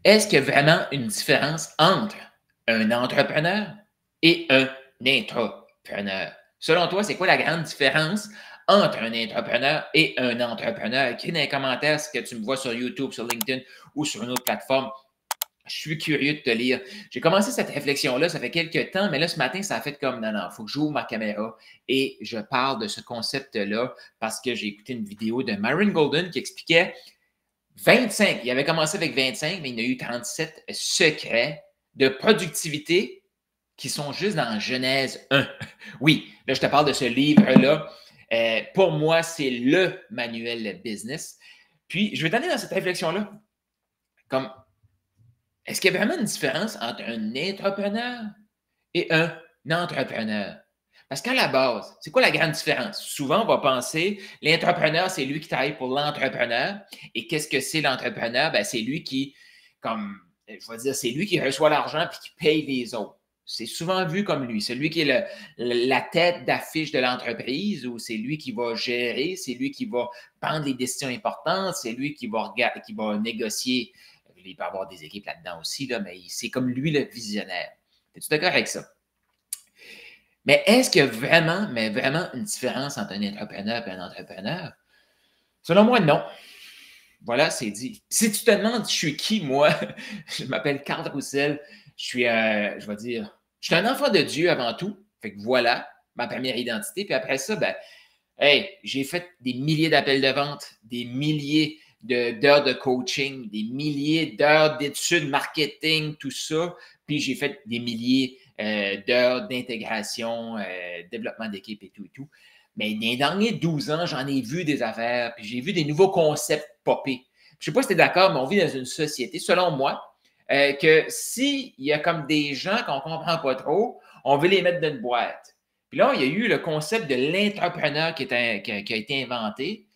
Est-ce qu'il y a vraiment une différence entre un entrepreneur et un intrapreneur? Selon toi, c'est quoi la grande différence entre un entrepreneur et un entrepreneur? Écris dans les commentaires ce que tu me vois sur YouTube, sur LinkedIn ou sur une autre plateforme. Je suis curieux de te lire. J'ai commencé cette réflexion-là, ça fait quelques temps, mais là, ce matin, ça a fait comme, non, non, il faut que j'ouvre ma caméra et je parle de ce concept-là parce que j'ai écouté une vidéo de Myron Golden qui expliquait 25, il avait commencé avec 25, mais il y en a eu 37 secrets de productivité qui sont juste dans Genèse 1. Oui, là, je te parle de ce livre-là. Pour moi, c'est le manuel de business. Puis, je vais t'amener dans cette réflexion-là. Comme, est-ce qu'il y a vraiment une différence entre un entrepreneur et un entrepreneur? Parce qu'à la base, c'est quoi la grande différence? Souvent, on va penser, l'entrepreneur, c'est lui qui travaille pour l'entrepreneur. Et qu'est-ce que c'est l'entrepreneur? Ben, c'est lui qui, comme, je vais dire, c'est lui qui reçoit l'argent puis qui paye les autres. C'est souvent vu comme lui. C'est lui qui est la tête d'affiche de l'entreprise ou c'est lui qui va gérer, c'est lui qui va prendre les décisions importantes, c'est lui qui va négocier. Il peut y avoir des équipes là-dedans aussi, là, mais c'est comme lui le visionnaire. Es-tu d'accord avec ça? Mais est-ce qu'il y a vraiment, mais vraiment une différence entre un entrepreneur et un entrepreneur? Selon moi, non. Voilà, c'est dit. Si tu te demandes, je suis qui, moi? Je m'appelle Carl Roussel. Je suis, je vais dire, je suis un enfant de Dieu avant tout. Fait que voilà, ma première identité. Puis après ça, ben, hey, j'ai fait des milliers d'appels de vente, des milliers d'heures de coaching, des milliers d'heures d'études marketing, tout ça. Puis j'ai fait des milliers d'heures d'intégration, développement d'équipe et tout et tout. Mais dans les derniers 12 ans, j'en ai vu des affaires, puis j'ai vu des nouveaux concepts popper. Je ne sais pas si tu es d'accord, mais on vit dans une société, selon moi, que s'il y a comme des gens qu'on ne comprend pas trop, on veut les mettre dans une boîte. Puis là, il y a eu le concept de l'entrepreneur qui a été inventé.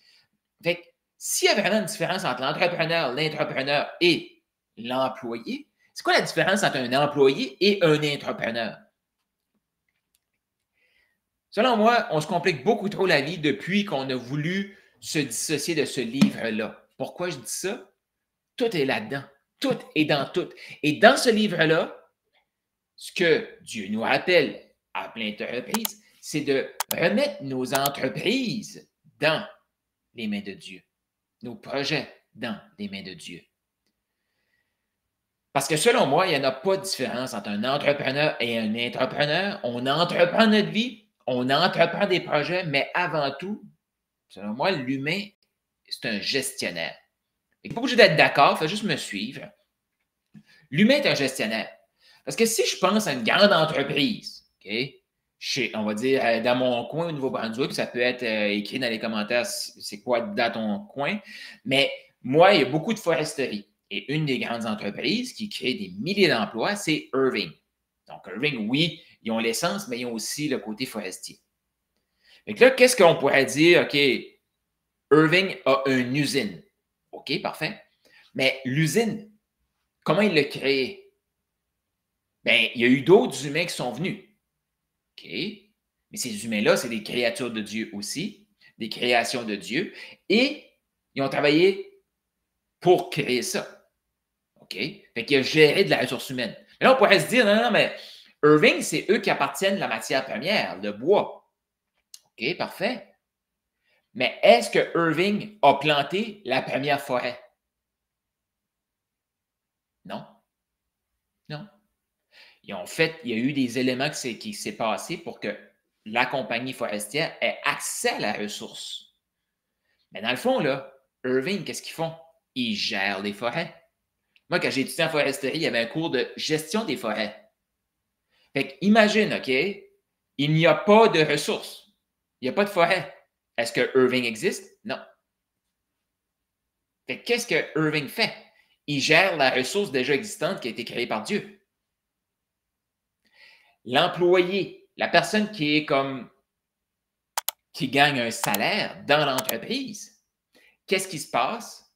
Fait que s'il y a vraiment une différence entre l'entrepreneur et l'employé, c'est quoi la différence entre un employé et un entrepreneur? Selon moi, on se complique beaucoup trop la vie depuis qu'on a voulu se dissocier de ce livre-là. Pourquoi je dis ça? Tout est là-dedans. Tout est dans tout. Et dans ce livre-là, ce que Dieu nous rappelle à plein d'entreprises, c'est de remettre nos entreprises dans les mains de Dieu, nos projets dans les mains de Dieu. Parce que selon moi, il n'y en a pas de différence entre un entrepreneur et un entrepreneur. On entreprend notre vie, on entreprend des projets, mais avant tout, selon moi, l'humain, c'est un gestionnaire. Il n'est pas obligé d'être d'accord, il faut juste me suivre. L'humain est un gestionnaire. Parce que si je pense à une grande entreprise, OK, on va dire dans mon coin au Nouveau-Brunswick, ça peut être écrit dans les commentaires c'est quoi dans ton coin, mais moi, il y a beaucoup de foresterie. Et une des grandes entreprises qui crée des milliers d'emplois, c'est Irving. Donc, Irving, oui, ils ont l'essence, mais ils ont aussi le côté forestier. Donc là, qu'est-ce qu'on pourrait dire? OK, Irving a une usine. OK, parfait. Mais l'usine, comment il l'a créée? Bien, il y a eu d'autres humains qui sont venus. OK? Mais ces humains-là, c'est des créatures de Dieu aussi, des créations de Dieu, et ils ont travaillé pour créer ça. OK? Fait qu'il a géré de la ressource humaine. Mais là, on pourrait se dire, non, non, mais Irving, c'est eux qui appartiennent à la matière première, le bois. OK, parfait. Mais est-ce que Irving a planté la première forêt? Non. Non. Ils ont fait, il y a eu des éléments qui s'est passé pour que la compagnie forestière ait accès à la ressource. Mais dans le fond, là, Irving, qu'est-ce qu'ils font? Ils gèrent les forêts. Moi, quand j'ai étudié en foresterie, il y avait un cours de gestion des forêts. Fait qu'imagine, OK, il n'y a pas de ressources. Il n'y a pas de forêt. Est-ce que Irving existe? Non. Fait qu'est-ce que Irving fait? Il gère la ressource déjà existante qui a été créée par Dieu. L'employé, la personne qui gagne un salaire dans l'entreprise, qu'est-ce qui se passe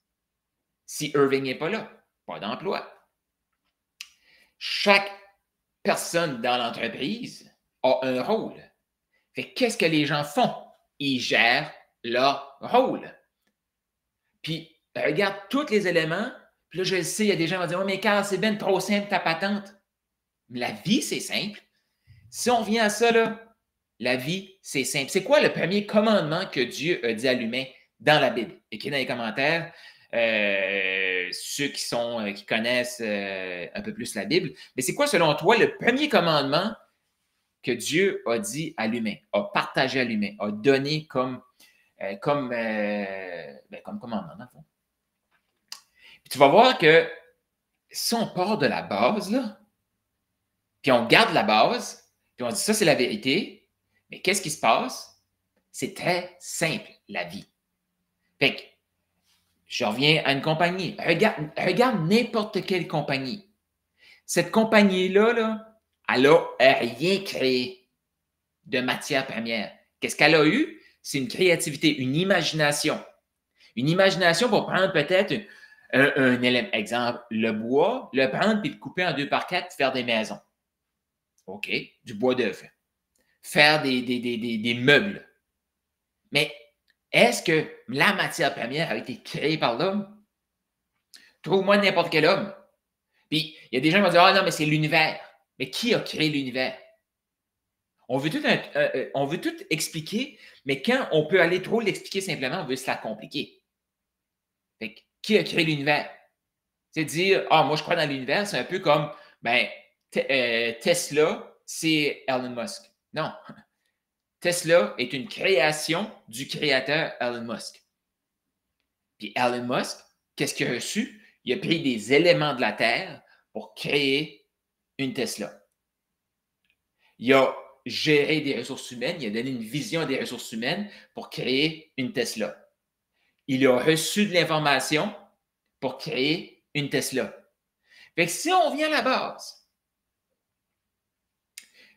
si Irving n'est pas là? Pas d'emploi. Chaque personne dans l'entreprise a un rôle. Fait qu'est-ce que les gens font? Ils gèrent leur rôle. Puis, regarde tous les éléments Puis là, je le sais, il y a des gens qui vont dire, oui, mais Carl, c'est bien trop simple ta patente. Mais la vie, c'est simple. Si on vient à ça, là, la vie, c'est simple. C'est quoi le premier commandement que Dieu a dit à l'humain dans la Bible? Écrivez dans les commentaires, ceux qui connaissent un peu plus la Bible. Mais c'est quoi, selon toi, le premier commandement que Dieu a dit à l'humain, a partagé à l'humain, a donné comme commandement, dans le fond? Puis tu vas voir que si on part de la base, là, puis on garde la base, puis on dit ça, c'est la vérité, mais qu'est-ce qui se passe? C'est très simple, la vie. Fait que, je reviens à une compagnie. Regarde n'importe quelle compagnie. Cette compagnie-là, là, elle n'a rien créé de matière première. Qu'est-ce qu'elle a eu? C'est une créativité, une imagination. Une imagination pour prendre peut-être un élément. Exemple, le bois, le prendre puis le couper en 2x4, faire des maisons. OK, du bois d'œuvre. Faire des meubles. Mais est-ce que la matière première a été créée par l'homme? Trouve-moi n'importe quel homme. Puis, il y a des gens qui vont dire, ah non, mais c'est l'univers. Mais qui a créé l'univers? On veut tout expliquer, mais quand on peut aller trop l'expliquer simplement, on veut se la compliquer. Fait que, qui a créé l'univers? C'est dire, ah, moi, je crois dans l'univers, c'est un peu comme, ben, Tesla, c'est Elon Musk. Non. Tesla est une création du créateur Elon Musk. Puis Elon Musk, qu'est-ce qu'il a reçu? Il a pris des éléments de la Terre pour créer une Tesla. Il a géré des ressources humaines, il a donné une vision des ressources humaines pour créer une Tesla. Il a reçu de l'information pour créer une Tesla. Fait que si on vient à la base,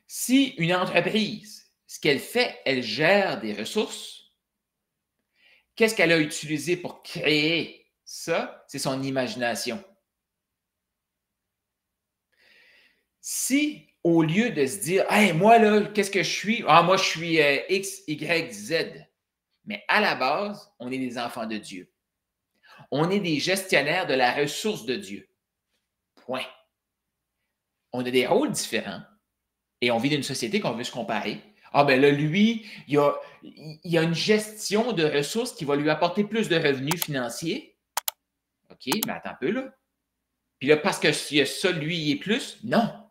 si une entreprise, ce qu'elle fait, elle gère des ressources, qu'est-ce qu'elle a utilisé pour créer ça? C'est son imagination. Si, au lieu de se dire, hey, moi, là, qu'est-ce que je suis? Ah, moi, je suis X, Y, Z. Mais à la base, on est des enfants de Dieu. On est des gestionnaires de la ressource de Dieu. Point. On a des rôles différents et on vit dans une société qu'on veut se comparer. Ah, ben là, lui, il y a une gestion de ressources qui va lui apporter plus de revenus financiers. OK, mais attends un peu, là. Puis là, parce que s'il y a ça, lui, il est plus? Non.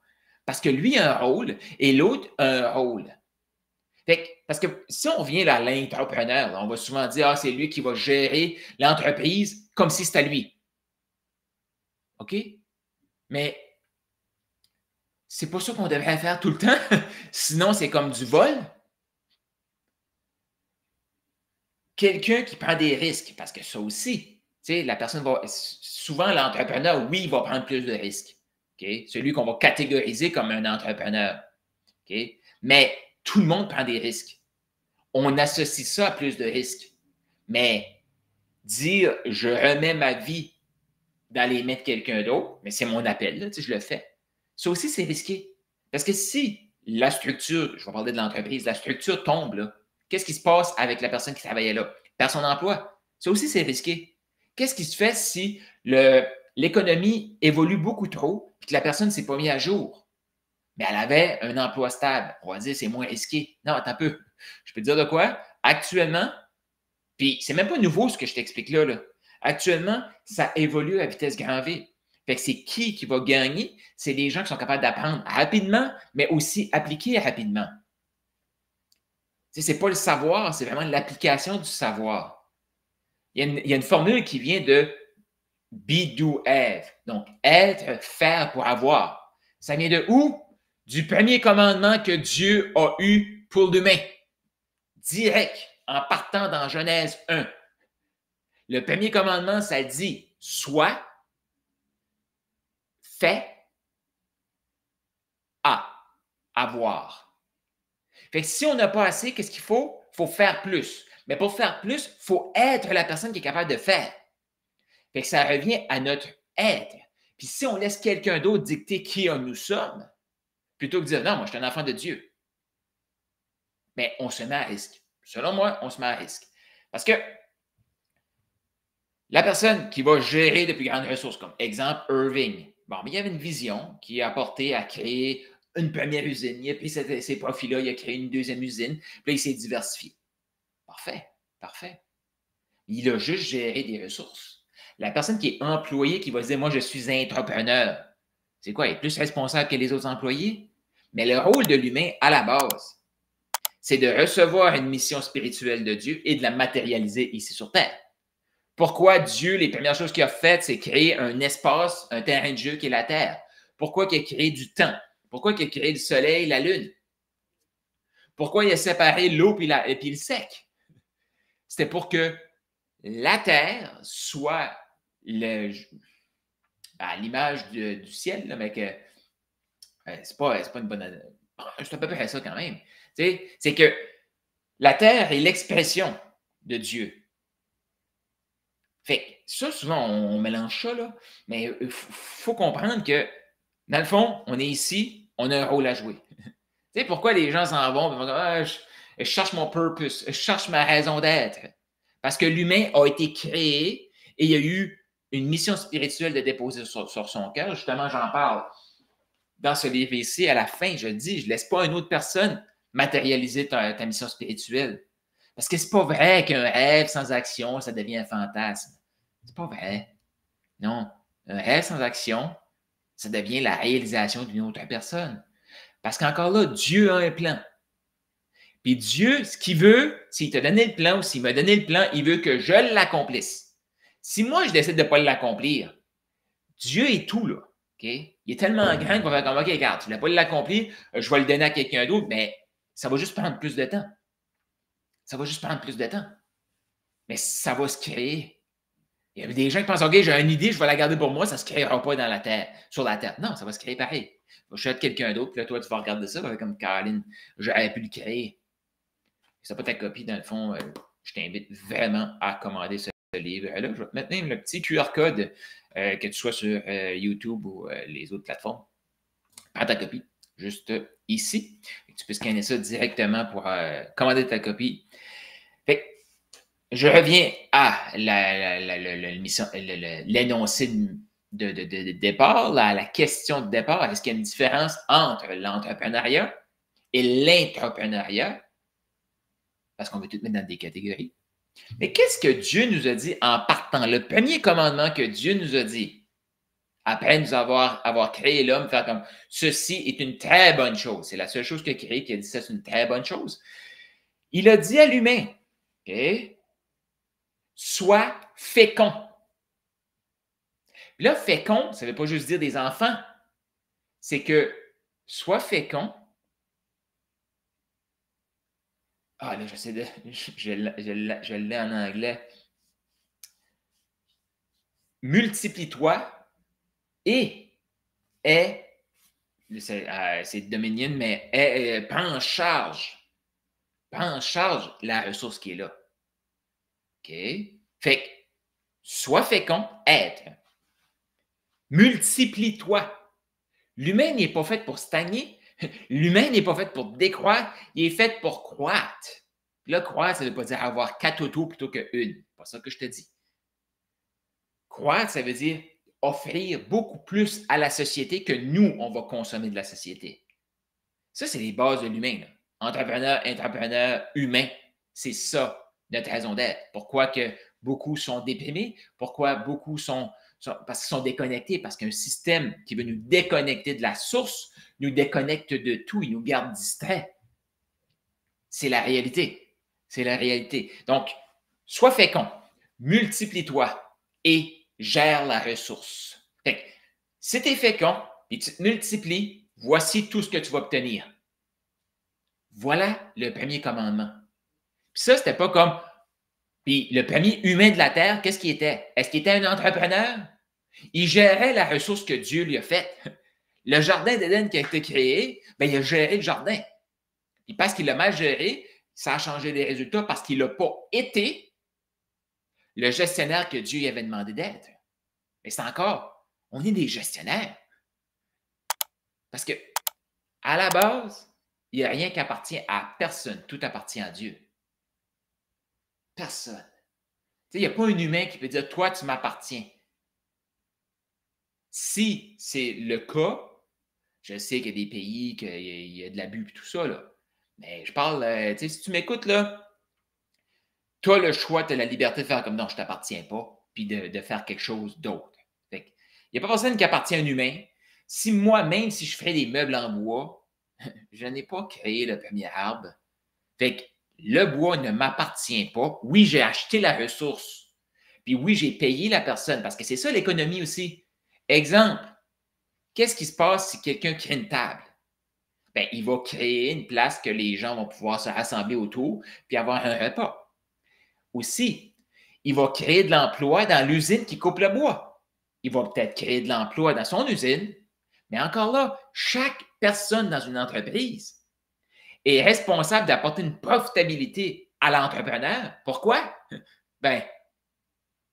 Parce que lui a un rôle et l'autre a un rôle. Parce que si on vient à l'entrepreneur, on va souvent dire, ah, c'est lui qui va gérer l'entreprise comme si c'était lui. OK? Mais c'est pas ça qu'on devrait faire tout le temps. Sinon, c'est comme du vol. Quelqu'un qui prend des risques, parce que ça aussi, tu sais, la personne va. Souvent, l'entrepreneur, oui, il va prendre plus de risques. Okay? Celui qu'on va catégoriser comme un entrepreneur. Okay? Mais tout le monde prend des risques. On associe ça à plus de risques. Mais dire je remets ma vie dans les mains de quelqu'un d'autre, mais c'est mon appel, là, tu sais, je le fais. Ça aussi, c'est risqué. Parce que si la structure, je vais parler de l'entreprise, la structure tombe, qu'est-ce qui se passe avec la personne qui travaillait là? Perd son emploi. Ça aussi, c'est risqué. Qu'est-ce qui se fait si l'économie évolue beaucoup trop et que la personne ne s'est pas mise à jour? Mais elle avait un emploi stable. On va dire c'est moins risqué. Non, attends un peu. Je peux te dire de quoi? Actuellement, puis c'est même pas nouveau ce que je t'explique là. Actuellement, ça évolue à vitesse grand V. Fait que c'est qui va gagner? C'est les gens qui sont capables d'apprendre rapidement, mais aussi appliquer rapidement. Ce n'est pas le savoir, c'est vraiment l'application du savoir. Il y a une formule qui vient de be, do, have. Donc, être, faire pour avoir. Ça vient de où? Du premier commandement que Dieu a eu pour l'humain. Direct, en partant dans Genèse 1. Le premier commandement, ça dit sois, fais, avoir. Fait que si on n'a pas assez, qu'est-ce qu'il faut? Il faut faire plus. Mais pour faire plus, il faut être la personne qui est capable de faire. Fait que ça revient à notre être. Puis si on laisse quelqu'un d'autre dicter qui nous sommes, plutôt que de dire non, moi je suis un enfant de Dieu, mais on se met à risque. Selon moi, on se met à risque. Parce que La personne qui va gérer de plus grandes ressources, comme exemple Irving. Bon, mais il y avait une vision qui a apporté à créer une première usine. Il a pris ces profits-là, il a créé une deuxième usine, puis là, il s'est diversifié. Parfait, parfait. Il a juste géré des ressources. La personne qui est employée, qui va se dire, moi, je suis entrepreneur, c'est quoi? Il est plus responsable que les autres employés? Mais le rôle de l'humain, à la base, c'est de recevoir une mission spirituelle de Dieu et de la matérialiser ici sur Terre. Pourquoi Dieu, les premières choses qu'il a faites, c'est créer un espace, un terrain de jeu qui est la Terre? Pourquoi il a créé du temps? Pourquoi il a créé le soleil, la lune? Pourquoi il a séparé l'eau et puis le sec? C'était pour que la Terre soit à l'image du ciel, là, mais que c'est pas une bonne... C'est à peu près ça quand même. C'est que la Terre est l'expression de Dieu. Fait que ça, souvent, on mélange ça, là, mais il faut comprendre que, dans le fond, on est ici, on a un rôle à jouer. Tu sais, pourquoi les gens s'en vont et vont dire ah, je cherche mon purpose, je cherche ma raison d'être. Parce que l'humain a été créé et il y a eu une mission spirituelle de déposer sur son cœur. Justement, j'en parle dans ce livre ici. À la fin, je dis, je ne laisse pas une autre personne matérialiser ta mission spirituelle. Parce que c'est pas vrai qu'un rêve sans action, ça devient un fantasme. C'est pas vrai. Non. Un rêve sans action, ça devient la réalisation d'une autre personne. Parce qu'encore là, Dieu a un plan. Puis Dieu, ce qu'il veut, s'il t'a donné le plan ou s'il m'a donné le plan, il veut que je l'accomplisse. Si moi, je décide de ne pas l'accomplir, Dieu est tout, là. Okay? Il est tellement grand qu'il va faire comme, OK, regarde, tu ne l'as pas l'accomplir, je vais le donner à quelqu'un d'autre, mais ça va juste prendre plus de temps. Ça va juste prendre plus de temps. Mais ça va se créer. Il y a des gens qui pensent, OK, j'ai une idée, je vais la garder pour moi, ça ne se créera pas dans la terre, sur la terre. Non, ça va se créer pareil. Je vais de quelqu'un d'autre, puis là, toi, tu vas regarder ça, comme Caroline, j'aurais pu le créer. Si tu n'as pas ta copie, dans le fond, je t'invite vraiment à commander ce livre-là. Je vais te mettre même le petit QR code, que tu sois sur YouTube ou les autres plateformes. Prends ta copie, juste ici. Tu peux scanner ça directement pour commander ta copie. Fait que, je reviens à l'énoncé de départ, la question de départ. Est-ce qu'il y a une différence entre l'entrepreneuriat et l'intrapreneuriat? Parce qu'on veut tout mettre dans des catégories. Mais qu'est-ce que Dieu nous a dit en partant? Le premier commandement que Dieu nous a dit, après nous avoir créé l'homme, faire comme ceci est une très bonne chose. C'est la seule chose qu'il a créée qui a dit ça, c'est une très bonne chose. Il a dit à l'humain, OK, sois fécond. Puis là, fécond, ça ne veut pas juste dire des enfants. C'est que sois fécond. Ah là, j'essaie de. Je l'ai en anglais. Multiplie-toi et c'est dominion, mais prends en charge. Prends en charge la ressource qui est là. OK? Fait que, sois fécond, être. Multiplie-toi. L'humain n'est pas fait pour stagner. L'humain n'est pas fait pour décroître. Il est fait pour croître. Là, croître, ça ne veut pas dire avoir 4 autos plutôt qu'une. C'est pas ça que je te dis. Croître, ça veut dire offrir beaucoup plus à la société que nous, on va consommer de la société. Ça, c'est les bases de l'humain. Entrepreneur, intrapreneur, humain, c'est ça notre raison d'être. Pourquoi que beaucoup sont déprimés? Pourquoi beaucoup parce qu'ils sont déconnectés, parce qu'un système qui veut nous déconnecter de la source nous déconnecte de tout, il nous garde distraits. C'est la réalité. C'est la réalité. Donc, sois fécond, multiplie-toi et gère la ressource. Fait que, si tu es fécond et tu te multiplies, voici tout ce que tu vas obtenir. Voilà le premier commandement. Puis ça, c'était pas comme. Puis le premier humain de la Terre, qu'est-ce qu'il était? Est-ce qu'il était un entrepreneur? Il gérait la ressource que Dieu lui a faite. Le jardin d'Éden qui a été créé, bien, il a géré le jardin. Et parce qu'il l'a mal géré, ça a changé les résultats parce qu'il n'a pas été le gestionnaire que Dieu lui avait demandé d'être. Mais c'est encore, on est des gestionnaires. Parce que, à la base, il n'y a rien qui appartient à personne. Tout appartient à Dieu. Personne. Il n'y a pas un humain qui peut dire « toi, tu m'appartiens ». Si c'est le cas, je sais qu'il y a des pays, qu'il y a de l'abus et tout ça, là. Mais je parle, si tu m'écoutes, là, tu as le choix, tu as la liberté de faire comme non, je ne t'appartiens pas, puis de faire quelque chose d'autre. Il n'y a pas personne qui appartient à un humain. Si moi-même, si je ferais des meubles en bois, je n'ai pas créé le premier arbre. Fait que le bois ne m'appartient pas. Oui, j'ai acheté la ressource. Puis oui, j'ai payé la personne, parce que c'est ça l'économie aussi. Exemple, qu'est-ce qui se passe si quelqu'un crée une table? Bien, il va créer une place que les gens vont pouvoir se rassembler autour puis avoir un repas. Aussi, il va créer de l'emploi dans l'usine qui coupe le bois. Il va peut-être créer de l'emploi dans son usine, mais encore là, chaque personne dans une entreprise est responsable d'apporter une profitabilité à l'entrepreneur. Pourquoi? Ben,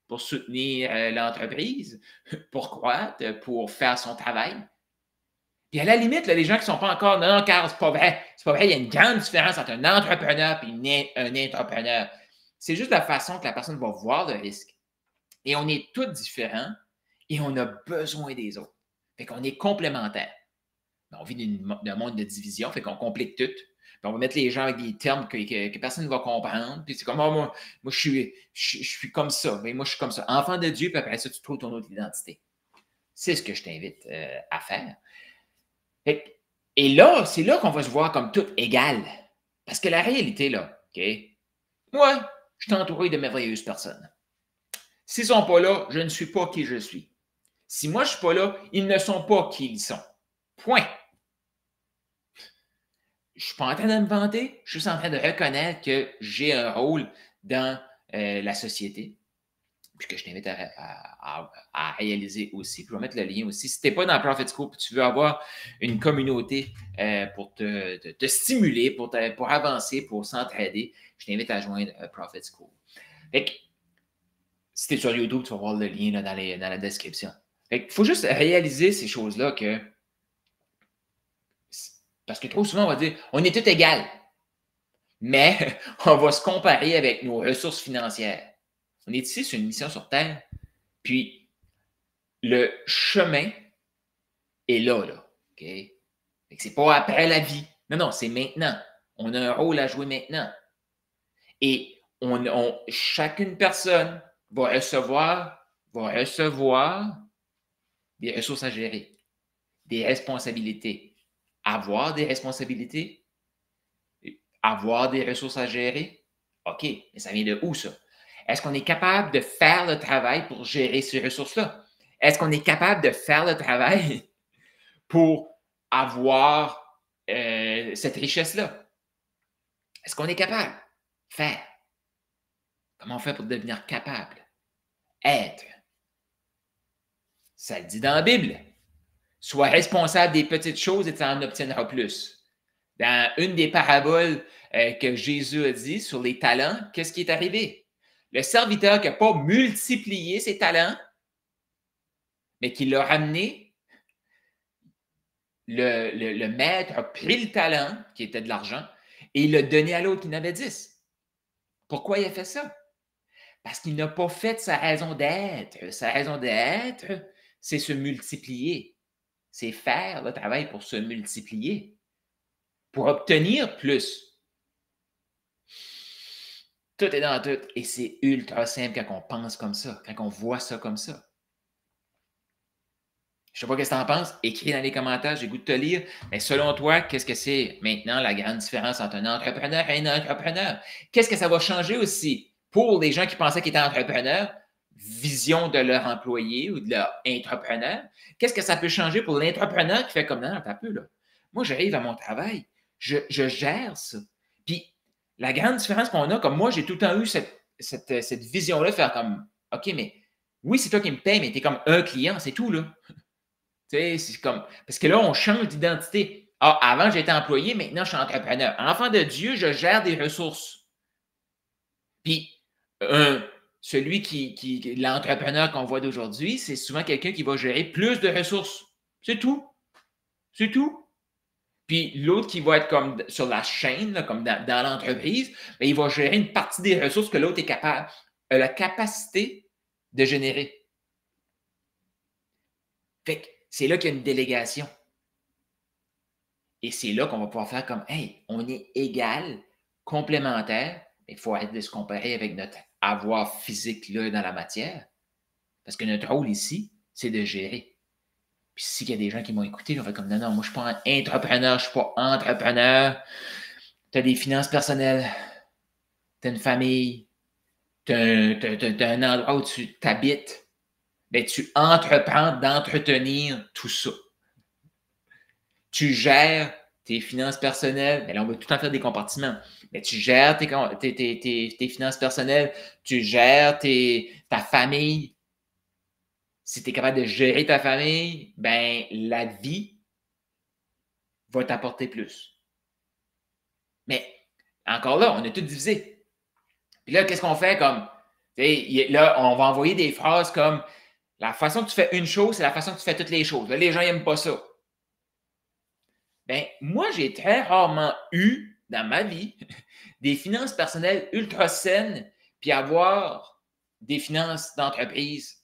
pour soutenir l'entreprise. Pourquoi? Pour faire son travail. Puis à la limite, là, les gens qui ne sont pas encore, non, non, car c'est pas vrai. C'est pas vrai, il y a une grande différence entre un entrepreneur et un entrepreneur. C'est juste la façon que la personne va voir le risque. Et on est tous différents et on a besoin des autres. Fait qu'on est complémentaires. On vit d'un monde de division, fait qu'on complique tout. Puis on va mettre les gens avec des termes que personne ne va comprendre. Puis c'est comme, oh, moi je suis comme ça. Mais moi, je suis comme ça. Enfant de Dieu, puis après ça, tu trouves ton autre identité. C'est ce que je t'invite à faire. Et là, c'est là qu'on va se voir comme tout égal. Parce que la réalité, là, OK? Moi, je suis entouré de merveilleuses personnes. S'ils ne sont pas là, je ne suis pas qui je suis. Si moi, je ne suis pas là, ils ne sont pas qui ils sont. Point. Je ne suis pas en train de me vanter, je suis en train de reconnaître que j'ai un rôle dans la société, puis que je t'invite à réaliser aussi. Puis je vais mettre le lien aussi. Si tu n'es pas dans Profit School et tu veux avoir une communauté pour te stimuler, pour avancer, pour s'entraider, je t'invite à joindre Profit School. Fait que, si tu es sur YouTube, tu vas voir le lien là, dans la description. Il faut juste réaliser ces choses-là que. Parce que trop souvent, on va dire on est tous égaux. Mais on va se comparer avec nos ressources financières. On est ici sur une mission sur Terre. Puis, le chemin est là. OK? C'est pas après la vie. Non, non, c'est maintenant. On a un rôle à jouer maintenant. Et chacune personne va recevoir des ressources à gérer, des responsabilités. Avoir des responsabilités, avoir des ressources à gérer. OK, mais ça vient de où ça? Est-ce qu'on est capable de faire le travail pour gérer ces ressources-là? Est-ce qu'on est capable de faire le travail pour avoir cette richesse-là? Est-ce qu'on est capable? Faire. Comment on fait pour devenir capable? Être. Ça le dit dans la Bible. Sois responsable des petites choses et tu en obtiendras plus. Dans une des paraboles que Jésus a dit sur les talents, qu'est-ce qui est arrivé? Le serviteur qui n'a pas multiplié ses talents, mais qui l'a ramené, le maître a pris le talent, qui était de l'argent, et il l'a donné à l'autre qui en avait 10. Pourquoi il a fait ça? Parce qu'il n'a pas fait sa raison d'être. Sa raison d'être, c'est se multiplier. C'est faire le travail pour se multiplier, pour obtenir plus. Tout est dans tout. Et c'est ultra simple quand on pense comme ça, quand on voit ça comme ça. Je ne sais pas ce que tu en penses. Écris dans les commentaires, j'ai goût de te lire. Mais selon toi, qu'est-ce que c'est maintenant la grande différence entre un entrepreneur et un entrepreneur? Qu'est-ce que ça va changer aussi pour les gens qui pensaient qu'ils étaient entrepreneurs? Vision de leur employé ou de leur entrepreneur. Qu'est-ce que ça peut changer pour l'entrepreneur qui fait comme non, t'as peu là. Moi, j'arrive à mon travail, je gère ça. Puis la grande différence qu'on a, comme moi, j'ai tout le temps eu cette vision-là de faire comme OK, mais oui, c'est toi qui me payes, mais tu es comme un client, c'est tout, là. Tu sais, c'est comme. Parce que là, on change d'identité. Ah, avant, j'étais employé, maintenant, je suis entrepreneur. Enfant de Dieu, je gère des ressources. Puis, celui l'entrepreneur qu'on voit d'aujourd'hui, c'est souvent quelqu'un qui va gérer plus de ressources. C'est tout. C'est tout. Puis l'autre qui va être comme sur la chaîne, là, comme dans l'entreprise, bien, il va gérer une partie des ressources que l'autre est capable. a la capacité de générer. Fait que c'est là qu'il y a une délégation. Et c'est là qu'on va pouvoir faire comme, hey, on est égal, complémentaire, mais il faut arrêter de se comparer avec notre avoir physique là dans la matière. Parce que notre rôle ici, c'est de gérer. Puis s'il y a des gens qui m'ont écouté, ils vont faire comme, non, non, moi je ne suis pas un entrepreneur, je ne suis pas entrepreneur. Tu as des finances personnelles, tu as une famille, tu as, un endroit où tu t'habites. Bien, tu entreprends d'entretenir tout ça. Tu gères tes finances personnelles. Bien là, on va tout en faire des compartiments. Mais tu gères tes finances personnelles, tu gères ta famille. Si tu es capable de gérer ta famille, ben la vie va t'apporter plus. Mais encore là, on a tout divisé. Puis là, qu'est-ce qu'on fait comme, là, on va envoyer des phrases comme la façon que tu fais une chose, c'est la façon que tu fais toutes les choses. Là, les gens n'aiment pas ça. Ben, moi, j'ai très rarement eu dans ma vie des finances personnelles ultra saines, puis avoir des finances d'entreprise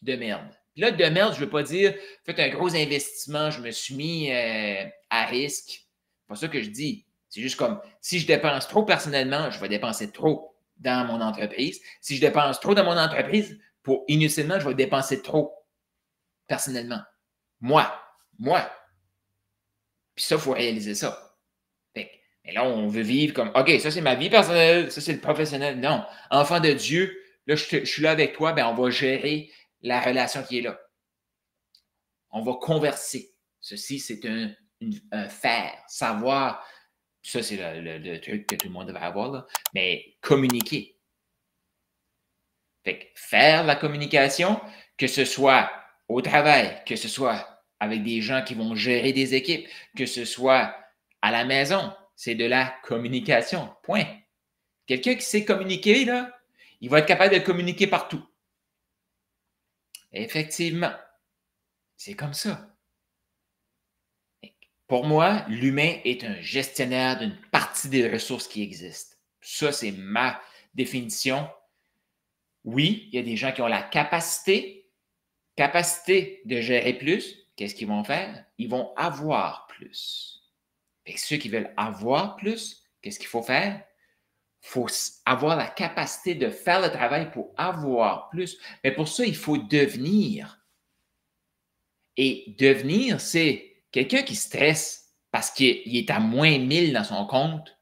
de merde. Puis là, de merde, je ne veux pas dire, faites un gros investissement, je me suis mis à risque. C'est pas ça que je dis. C'est juste comme, si je dépense trop personnellement, je vais dépenser trop dans mon entreprise. Si je dépense trop dans mon entreprise, inutilement, je vais dépenser trop personnellement. Moi. Puis ça, il faut réaliser ça. Mais là, on veut vivre comme, OK, ça, c'est ma vie personnelle, ça, c'est le professionnel. Non. Enfant de Dieu, là, je suis là avec toi, ben, on va gérer la relation qui est là. On va converser. Ceci, c'est un faire, savoir. Ça, c'est le truc que tout le monde devrait avoir, là. Mais communiquer. Fait que faire la communication, que ce soit au travail, que ce soit avec des gens qui vont gérer des équipes, que ce soit à la maison, c'est de la communication. Point. Quelqu'un qui sait communiquer, là, il va être capable de communiquer partout. Effectivement, c'est comme ça. Pour moi, l'humain est un gestionnaire d'une partie des ressources qui existent. Ça, c'est ma définition. Oui, il y a des gens qui ont la capacité de gérer plus. Qu'est-ce qu'ils vont faire? Ils vont avoir plus. Et ceux qui veulent avoir plus, qu'est-ce qu'il faut faire? Il faut avoir la capacité de faire le travail pour avoir plus. Mais pour ça, il faut devenir. Et devenir, c'est quelqu'un qui stresse parce qu'il est à moins 1000 dans son compte.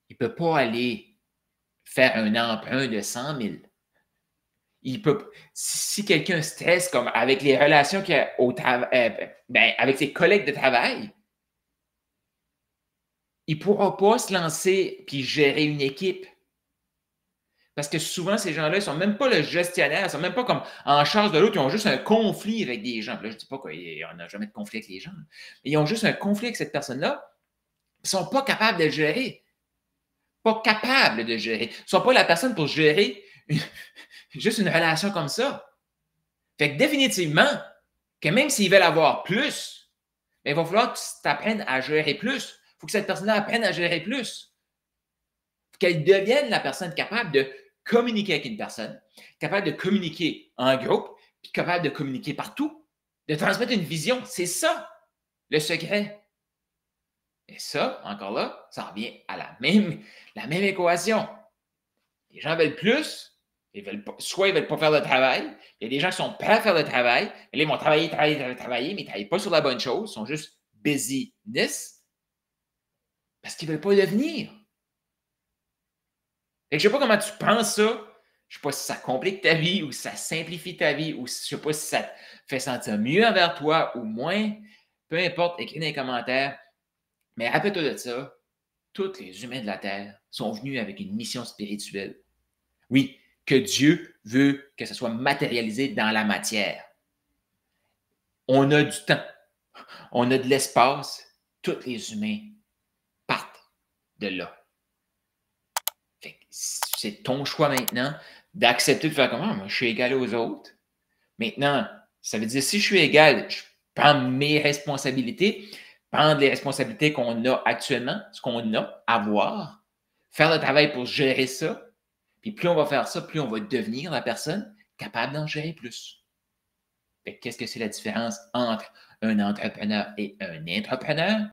Il ne peut pas aller faire un emprunt de 100 000. Si quelqu'un stresse comme avec les relations qu'il a avec ses collègues de travail, il ne pourra pas se lancer et gérer une équipe. Parce que souvent, ces gens-là, ils ne sont même pas le gestionnaire, ils ne sont même pas comme en charge de l'autre, ils ont juste un conflit avec des gens. Là, je ne dis pas qu'on n'a jamais de conflit avec les gens, mais ils ont juste un conflit avec cette personne-là. Ils ne sont pas capables de le gérer. Pas capables de gérer. Ils ne sont pas la personne pour gérer juste une relation comme ça. Fait que définitivement, que même s'ils veulent avoir plus, il va falloir que tu apprennes à gérer plus. Il faut que cette personne-là apprenne à gérer plus. Il faut qu'elle devienne la personne capable de communiquer avec une personne, capable de communiquer en groupe, puis capable de communiquer partout, de transmettre une vision. C'est ça, le secret. Et ça, encore là, ça revient à la même équation. Les gens veulent plus, soit ils ne veulent pas faire le travail. Il y a des gens qui sont prêts à faire le travail, mais là, ils vont travailler, mais ils ne travaillent pas sur la bonne chose. Ils sont juste busyness parce qu'ils ne veulent pas devenir. Je ne sais pas comment tu penses ça. Je ne sais pas si ça complique ta vie ou si ça simplifie ta vie ou je ne sais pas si ça te fait sentir mieux envers toi ou moins. Peu importe, écris dans les commentaires. Mais rappelle-toi de ça. Tous les humains de la Terre sont venus avec une mission spirituelle. Oui, que Dieu veut que ça soit matérialisé dans la matière. On a du temps, on a de l'espace, tous les humains partent de là. C'est ton choix maintenant d'accepter de faire comment? Moi, je suis égal aux autres. Maintenant, ça veut dire si je suis égal, je prends mes responsabilités, prendre les responsabilités qu'on a actuellement, ce qu'on a, avoir, faire le travail pour gérer ça, Puis plus on va faire ça, plus on va devenir la personne capable d'en gérer plus. Fait qu'est-ce que c'est la différence entre un entrepreneur et un intrapreneur?